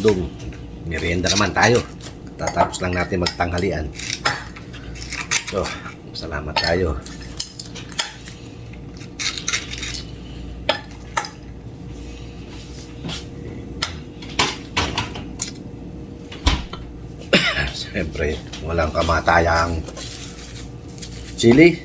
dudong. Merienda naman tayo. Tatapos lang natin magtanghalian. So, salamat tayo. Siyempre, walang kamatayang chili.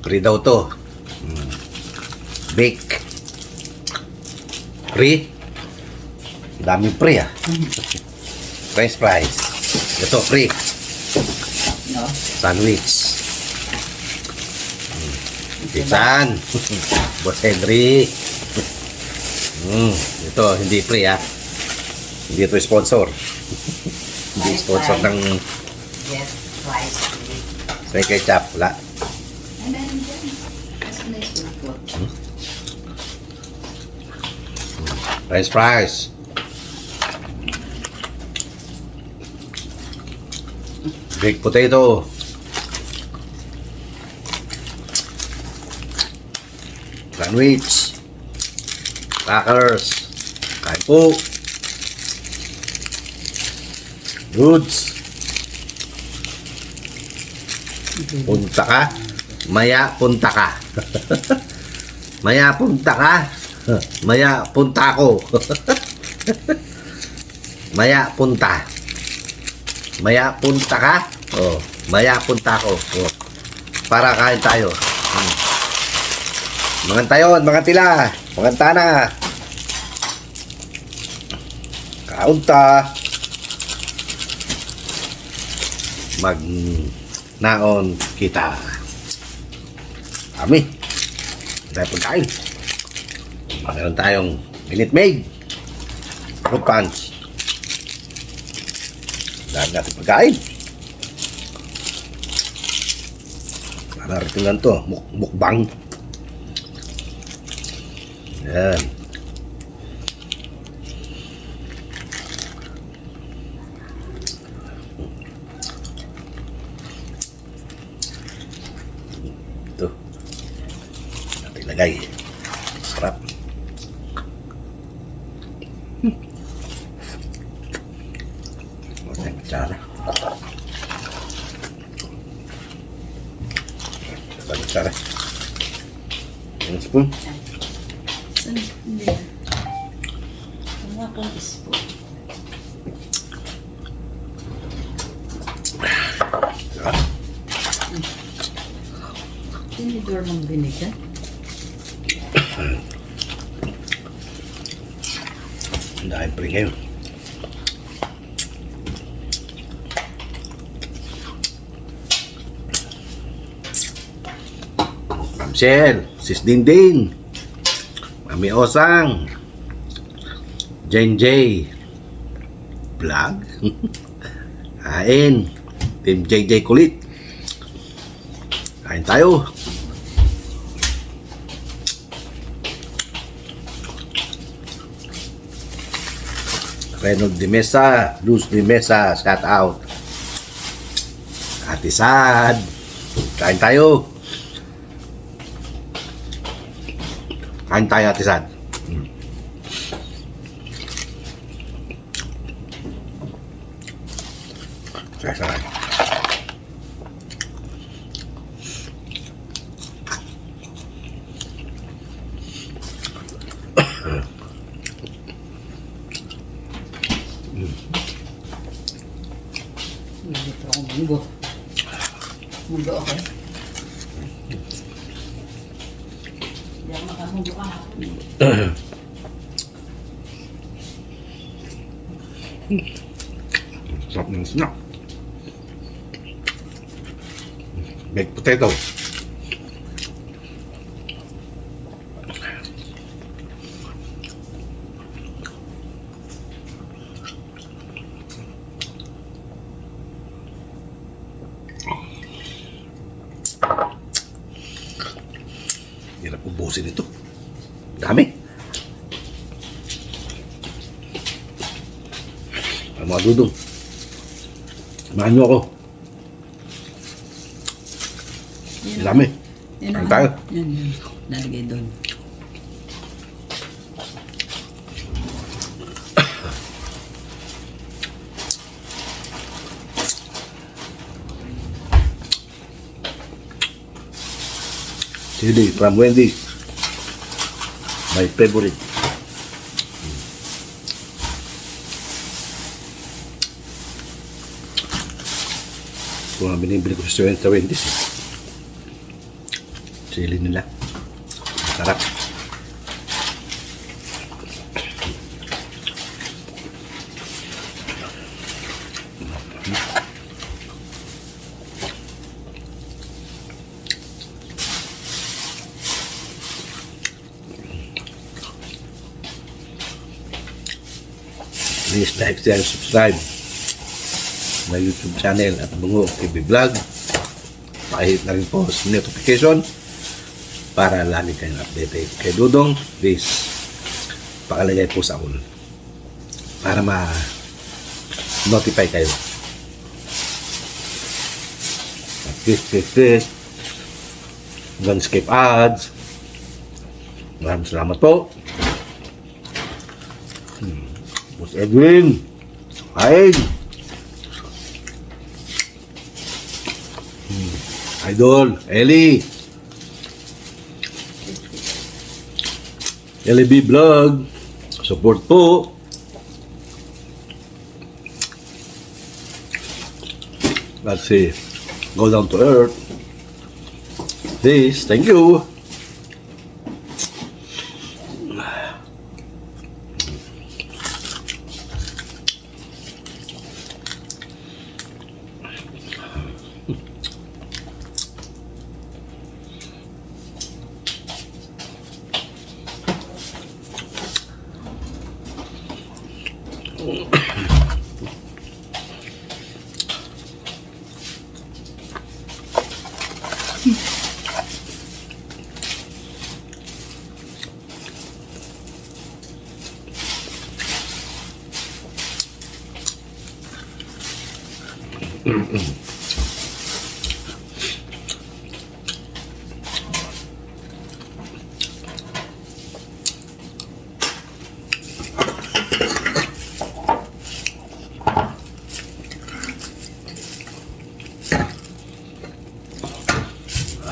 Free daw to. Bake. Free. Daming free French fries. Ito free. No? Sandwich. Pisan. Boss Henry. Ito hindi free Hindi ito sponsor. Hindi sponsor ng Yes, fries. sa ketchup. Wala. And then, that's a nice food. French fries. Baked potato. Sandwich. Crackers. Kain po. Goods. Punta ka. Maya punta ka. Maya punta ka. Maya punta ko. Maya punta. Maya punta ka. Oh, maya punta ko. Oh. Para kain tayo. Mga tayon, mga tila, mga tana. Kaunta. Magnaon kita. Kami. Tayo pagkain. Meron tayong Minute Maid. Fruit punch. Dahil natin pagkain. Mararating lang to. Mukbang. Yan. Ito. Natin lagay. Sarap. Masaya kutsara. Masaya kutsara. Yung spoon. Hindi. Ang akong spoon. Tinidor ng binigan. Dahil pa rin ngayon. Mamsel, Sis Dindin, Mami Osang, Jen J, Vlog, Hain, Team JJ Kulit. Kain tayo. Reynold de Mesa, Luz de Mesa, shout out. Ate Sad, kain tayo. Kain tayo, Ate Sad. Sarap. Dito ako munggo. Munggo ako. Hindi ako makamunggo ka. Sarap ng snack. Baked potato. Hirap ubusin ito. Dami. Mga dudong. Samahan nyo ako. Dami. Kain tayo. Yan. Lagay doon. Chili from Wendy's. My favorite. Kung ang binibili ko sa Wendy's. Chili nila. Sarap. Please like, share, subscribe my YouTube channel at Bungo TV Vlog. Pakihit na rin po sa notification para lagi kayong updated. Kay Dudong, please pakalagay po sa all para ma-notify kayo. At please don't skip ads. Maraming salamat po. Boss Edwin, hi. Idol, Ellie. LB Vlog. Support po. Let's see. Go down to earth. Please, thank you.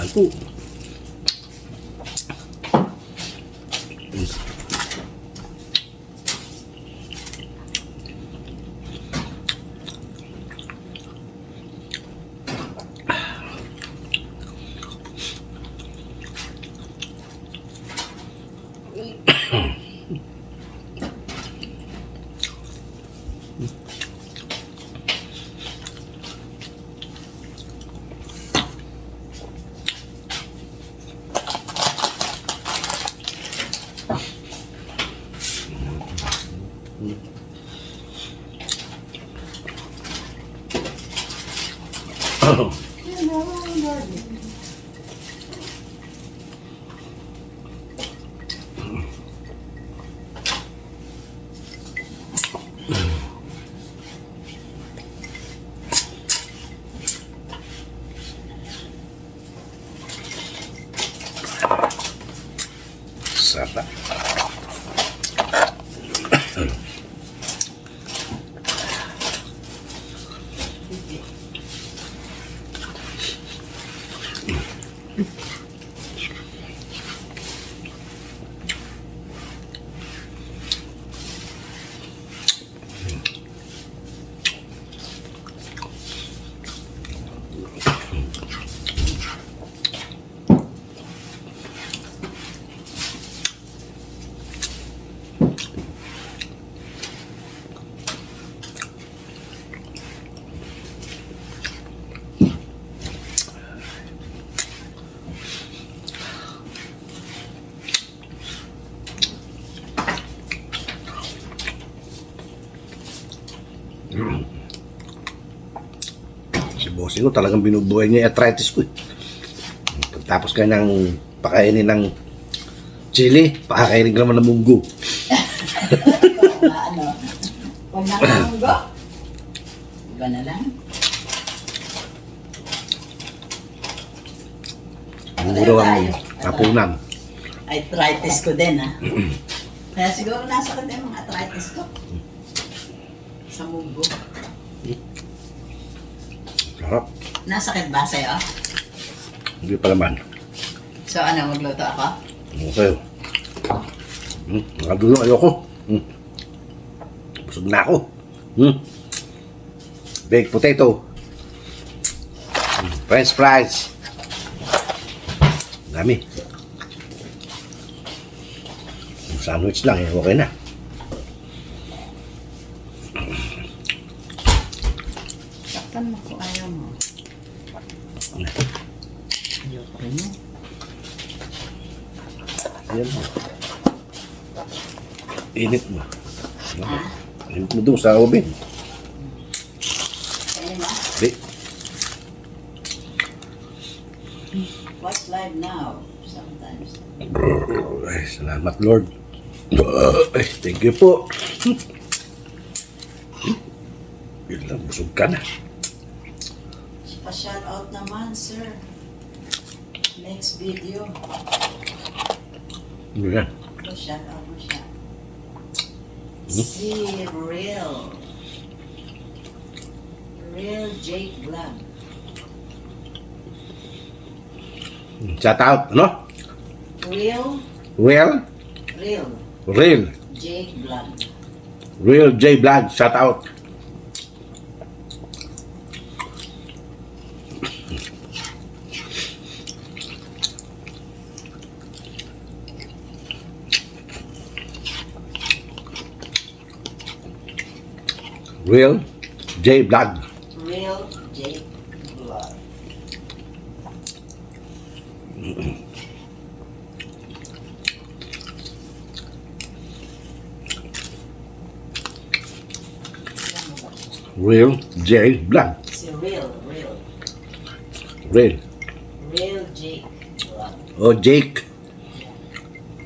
Aku sarap. Si bossing ko talagang binubuhay niya yung arthritis ko. Pagtapos kanyang pakainin ng chili, pakakainin ka naman ng munggo. Ano? Huwag na kamunggo? Iba na lang. Munggo ang tapunan. Arthritis ko din, ha? Kaya siguro nasa ko din mga arthritis ko. Sa munggo. Sarap. Nasakit ba sa'yo? Hindi pa naman. Sa So ano, magluto ako? Okay. Mga dudong, ayoko. Busog na ako. Baked potato. French fries. Dami. Sandwich lang eh, okay na. Saktan mo kung ayaw mo. Ayoko rin mo. Yan mo. Init mo. Ha? Init mo doon sa oven. Ayun ba? Di. Watch live now. Sometimes. Ay, salamat Lord. Ay, thank you po. Yun lang, busog ka na. Pa-shout out naman, sir. Next video. Ano yan? Pa-shout out mo siya. Si Real. Real Jake Vlog. Shout out, ano? Real. Real? Real. Real. Jake Vlog. Real J Vlog, shout out. Real J Vlog. Real Jake Vlog. Real J Vlog. Si Real. Real. Real Jake Vlog. Oh, Jake.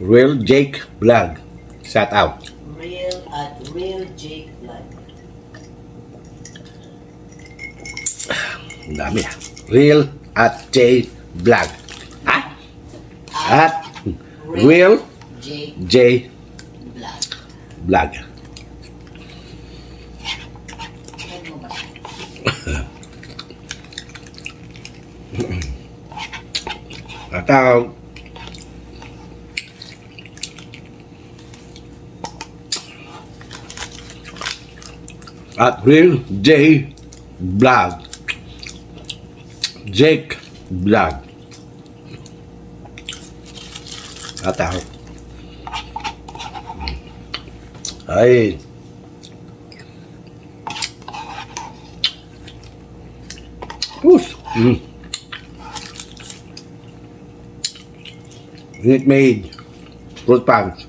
Real Jake Vlog. Shout out. Real Jake Vlog. Ang dami ah. Real at J Vlog. Ha? At Real Jake J Vlog. Vlog. Ano mo ba? At Real J Vlog. Jake Vlog. At ay push. It made fruit punch.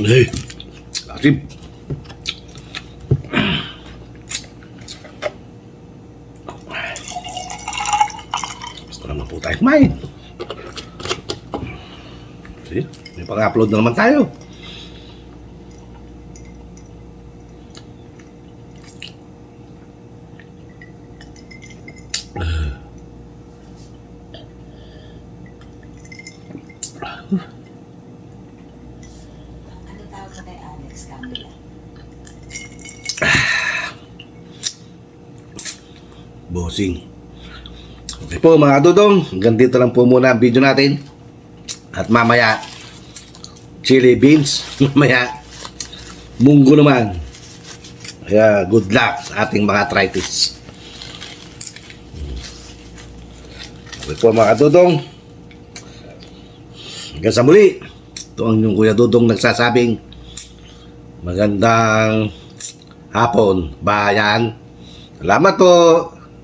Hey, asim. Gusto naman po tayo kumain. See? May pang-upload na naman tayo. Ano tawag ka kay Alex Camila? Bossing. Okay po mga dudong, hanggang dito lang po muna ang video natin. At mamaya, chili beans. Mamaya, munggo naman. Kaya good luck sa ating mga arthritis. Okay po mga dudong. Hanggang sa muli. Ito ang inyong Kuya Dudong nagsasabing magandang hapon, bayan. Salamat po.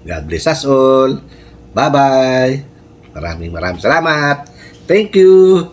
God bless us all. Bye-bye. Maraming salamat. Thank you.